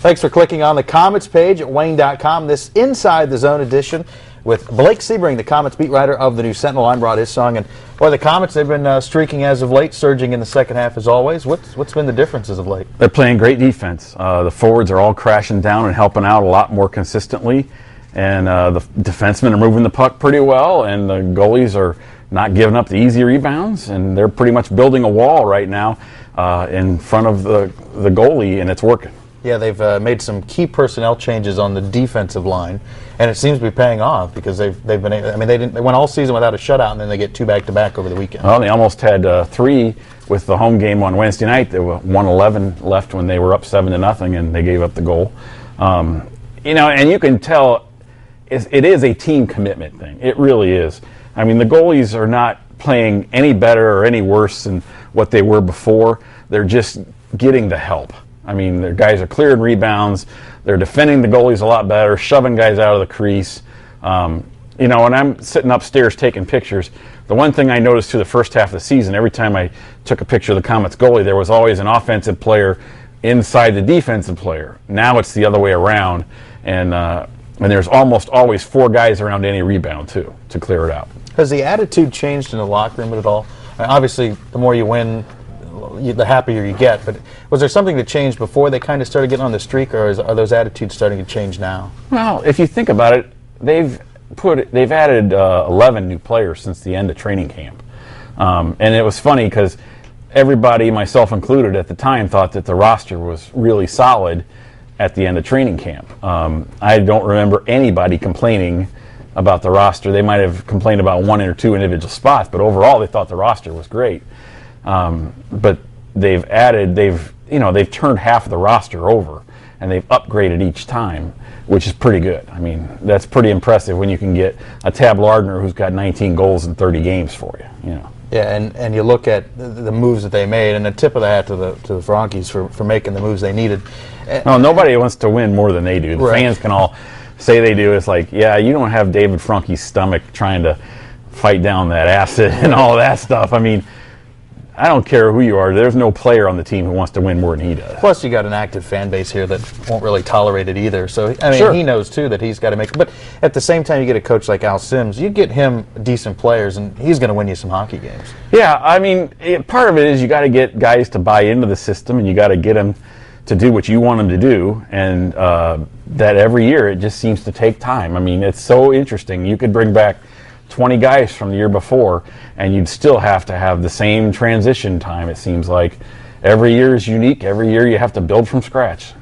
Thanks for clicking on the Komets page at Wayne.com. This Inside the Zone edition with Blake Sebring, the Komets beat writer of the News Sentinel. I brought his song. And boy, the Komets, they've been streaking as of late, surging in the second half as always. What's been the differences of late? They're playing great defense. The forwards are all crashing down and helping out a lot more consistently. And the defensemen are moving the puck pretty well, and the goalies are not giving up the easy rebounds, and they're pretty much building a wall right now in front of the goalie, and it's working. Yeah, they've made some key personnel changes on the defensive line, and it seems to be paying off because they've been. I mean, they went all season without a shutout, and then they get 2 back-to-back over the weekend. Well, they almost had 3 with the home game on Wednesday night. There were 1:11 left when they were up 7-0, and they gave up the goal. And you can tell it is a team commitment thing. It really is. I mean, the goalies are not playing any better or any worse than what they were before. They're just getting the help. I mean, their guys are clearing rebounds. They're defending the goalies a lot better, shoving guys out of the crease. When I'm sitting upstairs taking pictures, the one thing I noticed through the first half of the season, every time I took a picture of the Komets goalie, there was always an offensive player inside the defensive player. Now it's the other way around, and there's almost always 4 guys around any rebound, too, to clear it out. Has the attitude changed in the locker room at all? Obviously, the more you win, the happier you get, but was there something that changed before they kind of started getting on the streak, or are those attitudes starting to change now? Well, if you think about it, they've added 11 new players since the end of training camp, and it was funny because everybody, myself included at the time, thought that the roster was really solid at the end of training camp. I don't remember anybody complaining about the roster. They might have complained about 1 or 2 individual spots, but overall they thought the roster was great. But they've turned half of the roster over, and they've upgraded each time, which is pretty good. I mean, that's pretty impressive when you can get a Tab Lardner who's got 19 goals in 30 games for you. Yeah, and you look at the moves that they made, and a tip of the hat to the Frankies for making the moves they needed. Well, nobody wants to win more than they do. The fans can all say they do. It's like, yeah, you don't have David Franke's stomach trying to fight down that acid and all that stuff. I mean, I don't care who you are. There's no player on the team who wants to win more than he does. Plus, you got an active fan base here that won't really tolerate it either. So, I mean, sure, he knows, too, that he's got to make it. But at the same time, you get a coach like Al Sims, you get him decent players, and he's going to win you some hockey games. Yeah, I mean, part of it is you got to get guys to buy into the system, and you got to get them to do what you want them to do. And that every year, it just seems to take time. I mean, it's so interesting. You could bring back 20 guys from the year before, and you'd still have to have the same transition time, it seems like. Every year is unique. Every year you have to build from scratch.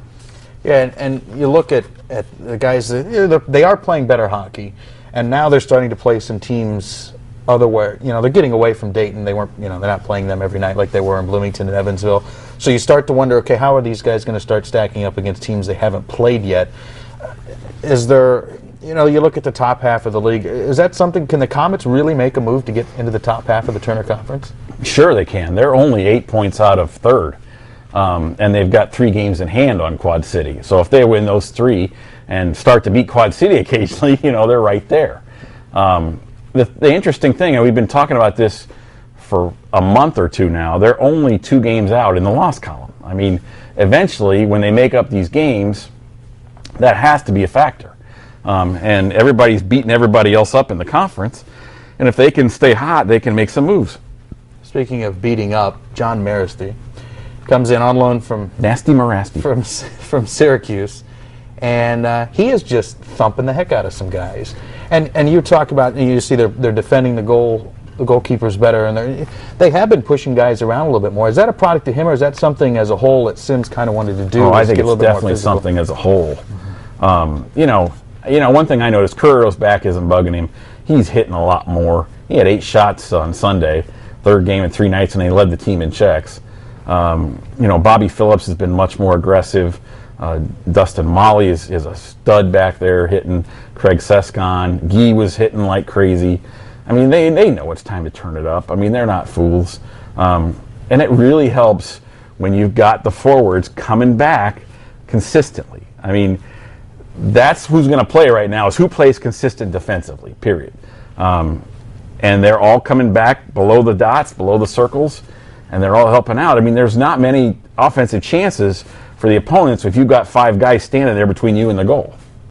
Yeah, and you look at the guys, they are playing better hockey, and now they're starting to play some teams otherwhere. They're getting away from Dayton. They're not playing them every night like they were in Bloomington and Evansville. So you start to wonder, okay, how are these guys going to start stacking up against teams they haven't played yet? Is there... you look at the top half of the league. Is that something? Can the Komets really make a move to get into the top half of the Turner Conference? Sure they can. They're only 8 points out of third, and they've got 3 games in hand on Quad City. So if they win those 3 and start to beat Quad City occasionally, they're right there. The interesting thing, and we've been talking about this for a month or 2 now, they're only 2 games out in the loss column. I mean, eventually, when they make up these games, that has to be a factor. And everybody's beating everybody else up in the conference. And if they can stay hot, they can make some moves. Speaking of beating up, John Marasty comes in on loan from Nasty Marasty from Syracuse, and he is just thumping the heck out of some guys. And you talk about, you see they're defending the goalkeepers better, and they have been pushing guys around a little bit more. Is that a product of him, or is that something as a whole that Sims kind of wanted to do? Oh, I think it's definitely something as a whole. One thing I noticed, Curro's back isn't bugging him. He's hitting a lot more. He had 8 shots on Sunday, 3rd game in 3 nights, and he led the team in checks. Bobby Phillips has been much more aggressive. Dustin Molly is a stud back there hitting. Craig Sescon. Guy was hitting like crazy. I mean, they know it's time to turn it up. I mean, they're not fools. And it really helps when you've got the forwards coming back consistently. I mean, that's who's going to play right now, is who plays consistent defensively, period. And they're all coming back below the dots, below the circles, and they're all helping out. I mean, there's not many offensive chances for the opponents if you've got 5 guys standing there between you and the goal.